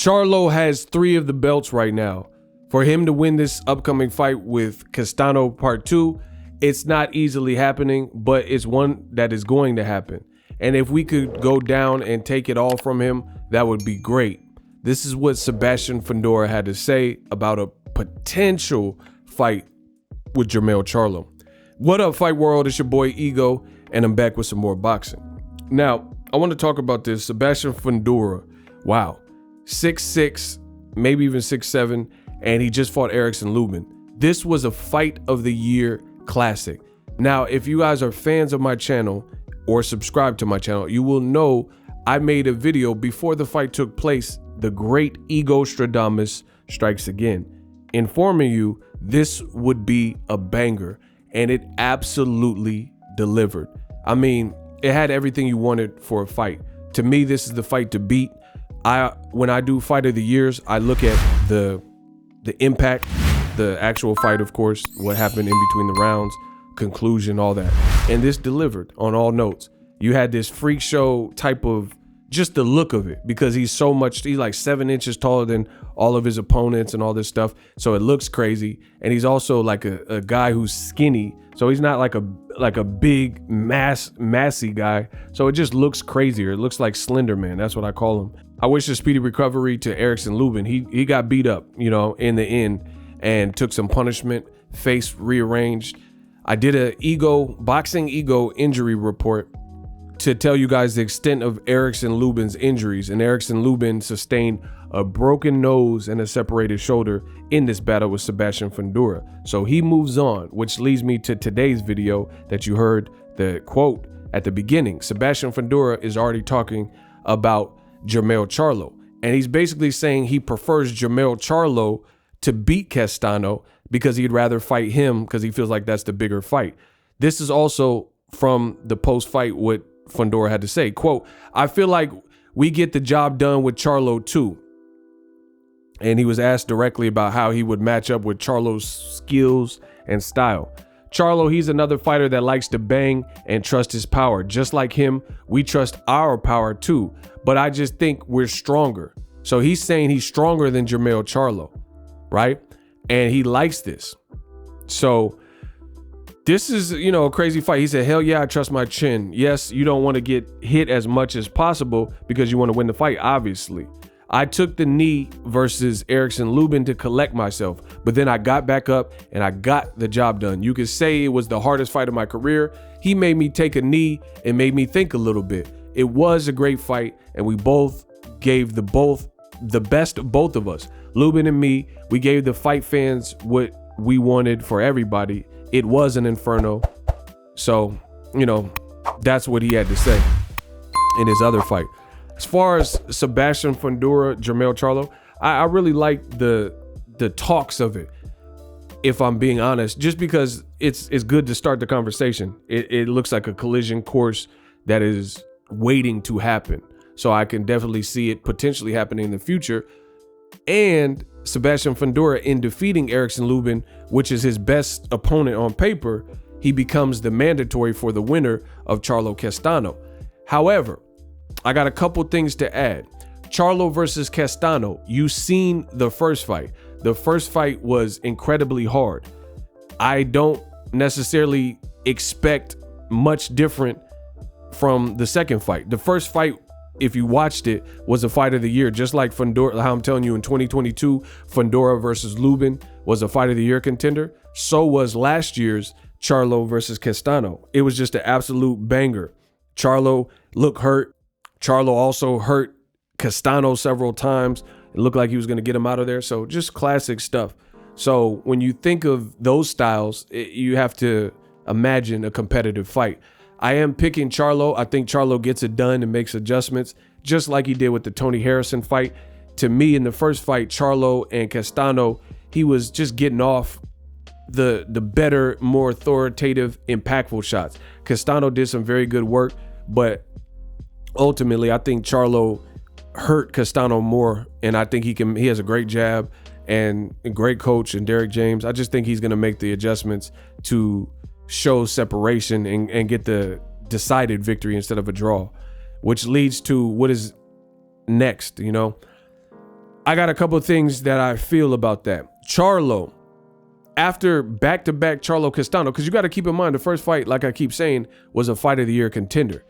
Charlo has 3 of the belts right now. For him to win this upcoming fight with Castano Part 2, it's not easily happening, but it's one that is going to happen. And if we could go down and take it all from him, that would be great. This is what Sebastian Fundora had to say about a potential fight with Jermell Charlo. What up, Fight World? It's your boy Ego, and I'm back with some more boxing. Now, I want to talk about this Sebastian Fundora. Wow, 6'6", maybe even 6'7", and he just fought ERICKSON Lubin. This was a fight of the year classic. Now, if you guys are fans of my channel or subscribe to my channel, you will know I made a video before the fight took place, the great Ego Stradamus strikes again, informing you this would be a banger, and it absolutely delivered. I mean, it had everything you wanted for a fight. To me, this is the fight to beat. When I do fight of the years, I look at the impact, the actual fight, of course, what happened in between the rounds, conclusion, all that. And this delivered on all notes. You had this freak show type of, just the look of it, because he's like 7 inches taller than all of his opponents and all this stuff. So it looks crazy. And he's also like a guy who's skinny. So he's not like a big massy guy. So it just looks crazier. It looks like Slender Man. That's what I call him. I wish a speedy recovery to ERICKSON Lubin. He got beat up, in the end, and took some punishment, face rearranged. I did a boxing ego injury report to tell you guys the extent of ERICKSON Lubin's injuries, and ERICKSON Lubin sustained a broken nose and a separated shoulder in this battle with Sebastian Fundora. So he moves on, which leads me to today's video that you heard the quote at the beginning. Sebastian Fundora is already talking about Jermell Charlo, and he's basically saying he prefers Jermell Charlo to beat Castano because he'd rather fight him because he feels like that's the bigger fight. This is also from the post-fight what Fundora had to say. Quote, "I feel like we get the job done with Charlo too." And he was asked directly about how he would match up with Charlo's skills and style. Charlo, he's another fighter that likes to bang and trust his power. Just like him, we trust our power too, but I just think we're stronger. So he's saying he's stronger than Jermell Charlo, right? And he likes this. So this is, a crazy fight. He said, hell yeah, I trust my chin. Yes, you don't want to get hit as much as possible because you want to win the fight, obviously. I took the knee versus ERICKSON Lubin to collect myself, but then I got back up and I got the job done. You could say it was the hardest fight of my career. He made me take a knee and made me think a little bit. It was a great fight, and we both gave the best of both of us. Lubin and me, we gave the fight fans what we wanted for everybody. It was an inferno. So, that's what he had to say in his other fight. As far as Sebastian Fundora, Jermell Charlo, I really like the talks of it, if I'm being honest, just because it's good to start the conversation. It looks like a collision course that is waiting to happen. So I can definitely see it potentially happening in the future. And Sebastian Fundora, in defeating ERICKSON Lubin, which is his best opponent on paper, he becomes the mandatory for the winner of Charlo Castano. However, I got a couple things to add. Charlo versus Castano, you've seen the first fight. The first fight was incredibly hard. I don't necessarily expect much different from the second fight. The first fight, if you watched it, was a fight of the year, just like Fundora, how I'm telling you in 2022, Fundora versus Lubin was a fight of the year contender. So was last year's Charlo versus Castano. It was just an absolute banger. Charlo looked hurt. Charlo also hurt Castano several times. It looked like he was going to get him out of there. So just classic stuff. So when you think of those styles, you have to imagine a competitive fight. I am picking Charlo. I think Charlo gets it done and makes adjustments, just like he did with the Tony Harrison fight. To me, in the first fight, Charlo and Castano, he was just getting off the better, more authoritative, impactful shots. Castano did some very good work, but ultimately, I think Charlo hurt Castano more, and I think he has a great jab and a great coach in Derek James. I just think he's going to make the adjustments to show separation and get the decided victory instead of a draw, which leads to what is next. I got a couple of things that I feel about that. Charlo, after back-to-back Charlo Castano, because you got to keep in mind the first fight, like I keep saying, was a fight of the year contender.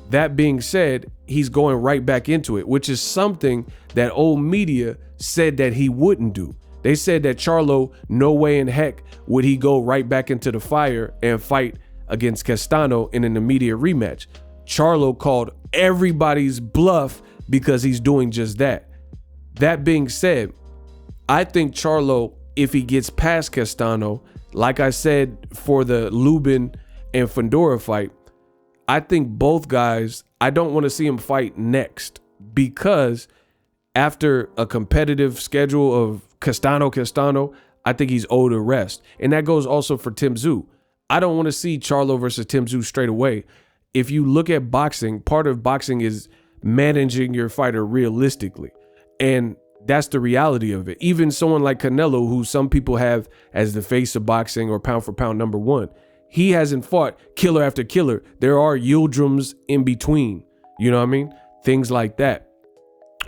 That being said, he's going right back into it, which is something that old media said that he wouldn't do. They said that Charlo, no way in heck would he go right back into the fire and fight against Castano in an immediate rematch. Charlo called everybody's bluff because he's doing just that. That being said, I think Charlo, if he gets past Castano, like I said for the Lubin and Fundora fight, I think both guys, I don't want to see him fight next, because after a competitive schedule of Castano, I think he's owed a rest. And that goes also for Tim Tszyu. I don't want to see Charlo versus Tim Tszyu straight away. If you look at boxing, part of boxing is managing your fighter realistically. And that's the reality of it. Even someone like Canelo, who some people have as the face of boxing or pound for pound #1, he hasn't fought killer after killer. There are Yildirim's in between, you know what I mean? Things like that.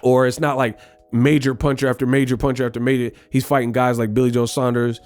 Or it's not like major puncher after major puncher after major. He's fighting guys like Billy Joe Saunders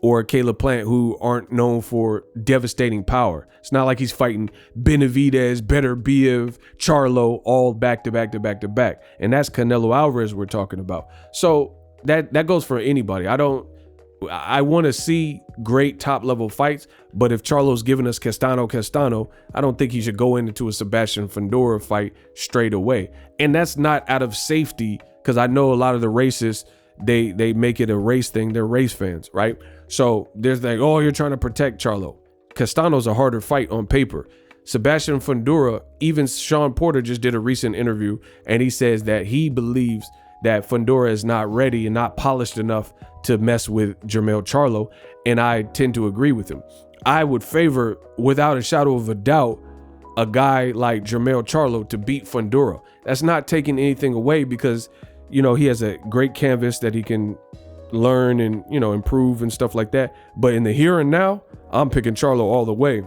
or Caleb Plant, who aren't known for devastating power. It's not like he's fighting Benavidez, Beterbiev, Charlo, all back to back to back to back. And that's Canelo Alvarez we're talking about. So that goes for anybody. I want to see great top level fights, but if Charlo's giving us Castano, I don't think he should go into a Sebastian Fundora fight straight away. And that's not out of safety, because I know a lot of the racists, they make it a race thing. They're race fans, right? So there's like, oh, you're trying to protect Charlo. Castano's a harder fight on paper. Sebastian Fundora, even Sean Porter just did a recent interview, and he says that he believes that Fundora is not ready and not polished enough to mess with Jermell Charlo, and I tend to agree with him. I would favor, without a shadow of a doubt, a guy like Jermell Charlo to beat Fundora. That's not taking anything away, because, you know, he has a great canvas that he can learn and, you know, improve and stuff like that. But in the here and now, I'm picking Charlo all the way.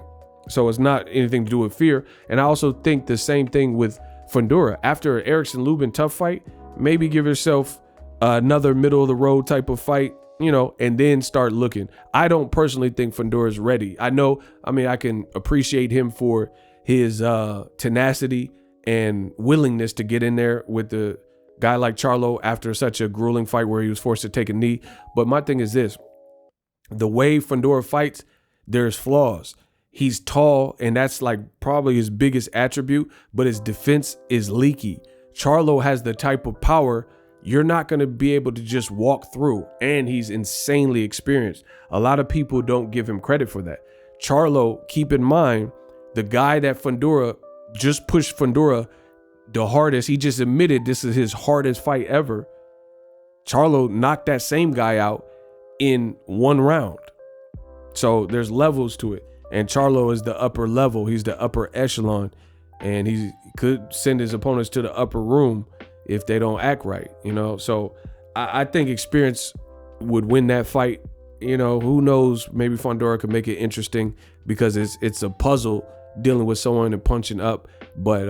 So it's not anything to do with fear. And I also think the same thing with Fundora. After an Erickson Lubin tough fight, maybe give yourself another middle of the road type of fight, you know, and then start looking. I don't personally think Fundora is ready. I can appreciate him for his tenacity and willingness to get in there with the guy like Charlo after such a grueling fight where he was forced to take a knee. But my thing is this: the way Fundora fights, there's flaws. He's tall, and that's like probably his biggest attribute, but his defense is leaky. Charlo has the type of power you're not going to be able to just walk through, and he's insanely experienced. A lot of people don't give him credit for that. Charlo, keep in mind, the guy that Fundora just pushed Fundora the hardest, he just admitted this is his hardest fight ever. Charlo knocked that same guy out in one round. So there's levels to it, and Charlo is the upper level. He's the upper echelon, and he could send his opponents to the upper room if they don't act right, you know. So I think experience would win that fight. You know, who knows, maybe Fundora could make it interesting, because it's a puzzle dealing with someone and punching up. But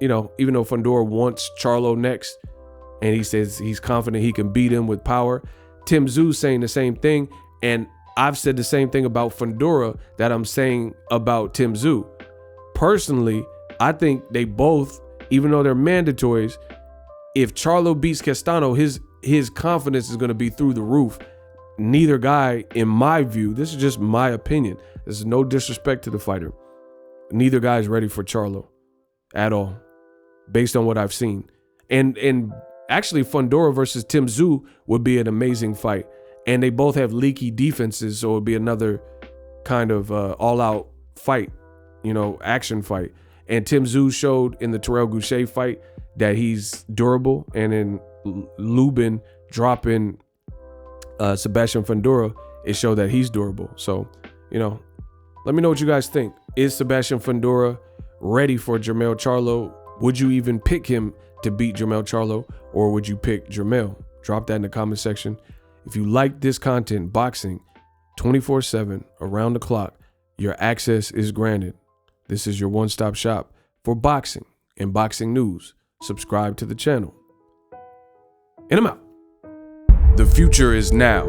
you know, even though Fundora wants Charlo next, and he says he's confident he can beat him with power, Tim Tszyu saying the same thing, and I've said the same thing about Fundora that I'm saying about Tim Tszyu. Personally, I think they both, even though they're mandatories, if Charlo beats Castano, his confidence is going to be through the roof. Neither guy, in my view, this is just my opinion, this is no disrespect to the fighter, neither guy is ready for Charlo at all, based on what I've seen. And actually, Fundora versus Tim Tszyu would be an amazing fight. And they both have leaky defenses, so it would be another kind of all-out fight, you know, action fight. And Tim Tszyu showed in the Terrell Goucher fight that he's durable, and in Lubin dropping Sebastian Fundora, it showed that he's durable. So, you know, let me know what you guys think. Is Sebastian Fundora ready for Jermell Charlo? Would you even pick him to beat Jermell Charlo, or would you pick Jermell? Drop that in the comment section. If you like this content, boxing 24/7 around the clock, your access is granted. This is your one-stop shop for boxing and boxing news. Subscribe to the channel. and I'm out. The future is now.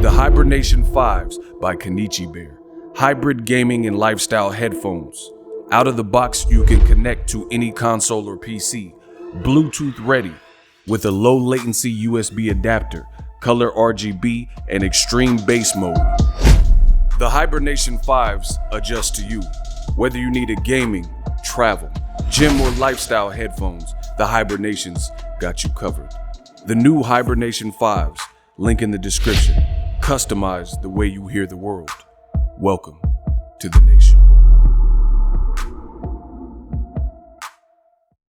The Hibernation 5s by Kenichi Bear. Hybrid gaming and lifestyle headphones. Out of the box, you can connect to any console or PC. Bluetooth ready with a low latency USB adapter, color RGB, and extreme bass mode. The Hibernation 5s adjust to you. Whether you need a gaming, travel, gym, or lifestyle headphones, the Hibernations got you covered. The new Hibernation 5s, link in the description. Customize the way you hear the world. Welcome to the nation.